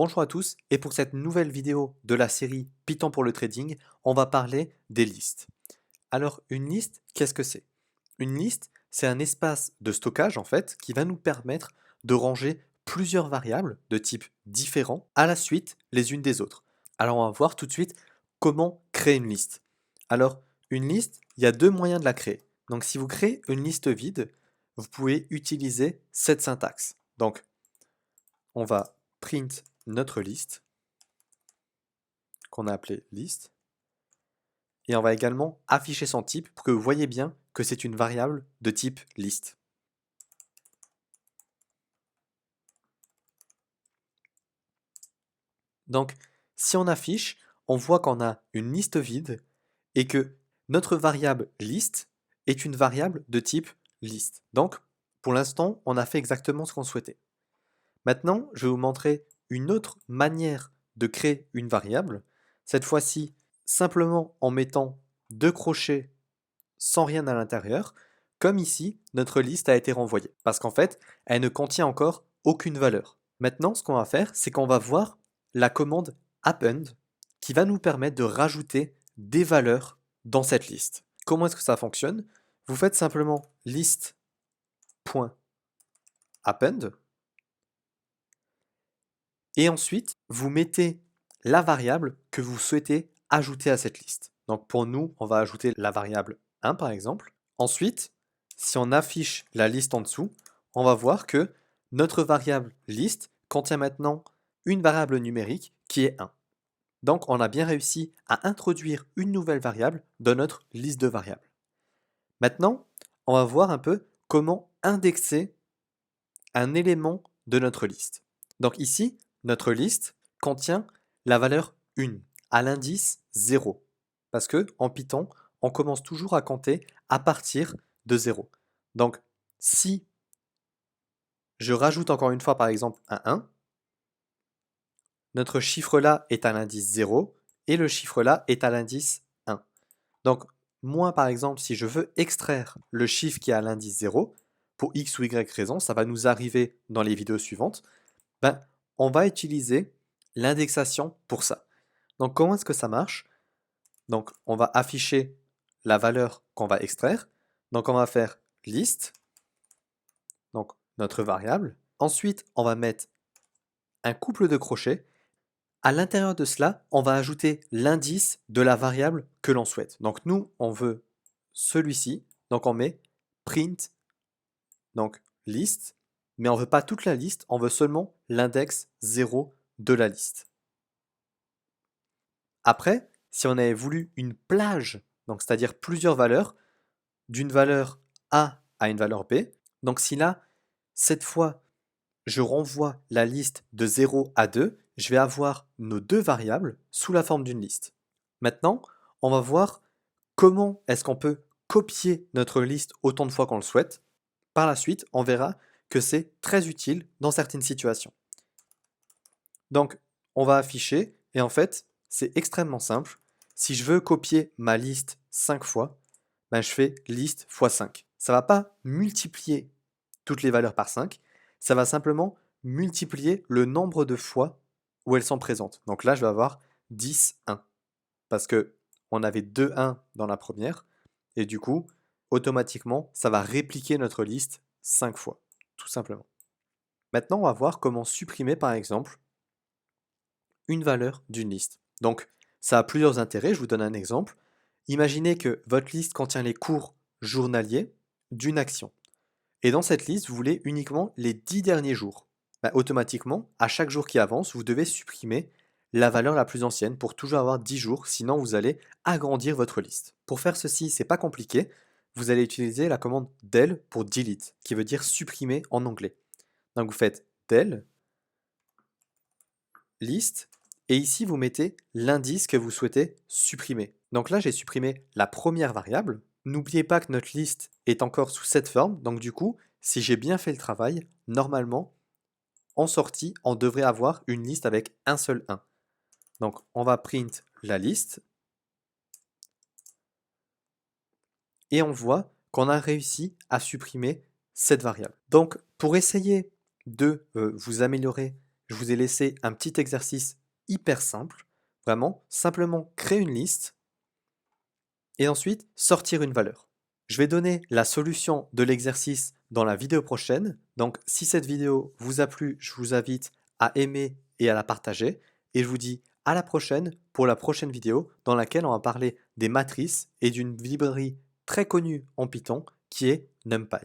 Bonjour à tous, et pour cette nouvelle vidéo de la série Python pour le trading, on va parler des listes. Alors une liste, qu'est-ce que c'est? Une liste, c'est un espace de stockage en fait qui va nous permettre de ranger plusieurs variables de type différents à la suite les unes des autres. Alors on va voir tout de suite comment créer une liste. Alors une liste, il y a deux moyens de la créer. Donc si vous créez une liste vide, vous pouvez utiliser cette syntaxe. Donc on va print notre liste qu'on a appelée liste et on va également afficher son type pour que vous voyez bien que c'est une variable de type liste. Donc si on affiche, on voit qu'on a une liste vide et que notre variable liste est une variable de type liste. Donc pour l'instant, on a fait exactement ce qu'on souhaitait. Maintenant, je vais vous montrer une autre manière de créer une variable. Cette fois-ci, simplement en mettant deux crochets sans rien à l'intérieur, comme ici, notre liste a été renvoyée. Parce qu'en fait, elle ne contient encore aucune valeur. Maintenant, ce qu'on va faire, c'est qu'on va voir la commande append qui va nous permettre de rajouter des valeurs dans cette liste. Comment est-ce que ça fonctionne? Vous faites simplement list.append et ensuite, vous mettez la variable que vous souhaitez ajouter à cette liste. Donc pour nous, on va ajouter la variable 1 par exemple. Ensuite, si on affiche la liste en dessous, on va voir que notre variable liste contient maintenant une variable numérique qui est 1. Donc on a bien réussi à introduire une nouvelle variable dans notre liste de variables. Maintenant, on va voir un peu comment indexer un élément de notre liste. Donc ici, notre liste contient la valeur 1 à l'indice 0. Parce que en Python, on commence toujours à compter à partir de 0. Donc si je rajoute encore une fois par exemple un 1, notre chiffre là est à l'indice 0 et le chiffre là est à l'indice 1. Donc moi par exemple, si je veux extraire le chiffre qui est à l'indice 0, pour x ou y raison, ça va nous arriver dans les vidéos suivantes, ben, on va utiliser l'indexation pour ça. Donc comment est-ce que ça marche? Donc on va afficher la valeur qu'on va extraire. Donc on va faire list, donc notre variable. Ensuite, on va mettre un couple de crochets. À l'intérieur de cela, on va ajouter l'indice de la variable que l'on souhaite. Donc nous, on veut celui-ci. Donc on met print, donc list, mais on ne veut pas toute la liste, on veut seulement l'index 0 de la liste. Après, si on avait voulu une plage, donc c'est-à-dire plusieurs valeurs, d'une valeur A à une valeur B, donc si là, cette fois, je renvoie la liste de 0 à 2, je vais avoir nos deux variables sous la forme d'une liste. Maintenant, on va voir comment est-ce qu'on peut copier notre liste autant de fois qu'on le souhaite. Par la suite, on verra que c'est très utile dans certaines situations. Donc, on va afficher, et en fait, c'est extrêmement simple. Si je veux copier ma liste 5 fois, ben je fais liste fois 5. Ça ne va pas multiplier toutes les valeurs par 5, ça va simplement multiplier le nombre de fois où elles sont présentes. Donc là, je vais avoir 10, 1. Parce que on avait 2 1 dans la première, et du coup, automatiquement, ça va répliquer notre liste 5 fois, tout simplement. Maintenant, on va voir comment supprimer, par exemple, une valeur d'une liste. Donc, ça a plusieurs intérêts. Je vous donne un exemple. Imaginez que votre liste contient les cours journaliers d'une action. Et dans cette liste, vous voulez uniquement les 10 derniers jours. Bah, automatiquement, à chaque jour qui avance, vous devez supprimer la valeur la plus ancienne pour toujours avoir 10 jours, sinon vous allez agrandir votre liste. Pour faire ceci, c'est pas compliqué. Vous allez utiliser la commande del pour delete, qui veut dire supprimer en anglais. Donc vous faites del liste, et ici vous mettez l'indice que vous souhaitez supprimer. Donc là j'ai supprimé la première variable. N'oubliez pas que notre liste est encore sous cette forme, donc du coup, si j'ai bien fait le travail, normalement, en sortie, on devrait avoir une liste avec un seul 1. Donc on va print la liste, et on voit qu'on a réussi à supprimer cette variable. Donc pour essayer de vous améliorer je vous ai laissé un petit exercice hyper simple. Vraiment, simplement créer une liste et ensuite sortir une valeur. Je vais donner la solution de l'exercice dans la vidéo prochaine. Donc si cette vidéo vous a plu, je vous invite à aimer et à la partager. Et je vous dis à la prochaine pour la prochaine vidéo dans laquelle on va parler des matrices et d'une librairie très connue en Python qui est NumPy.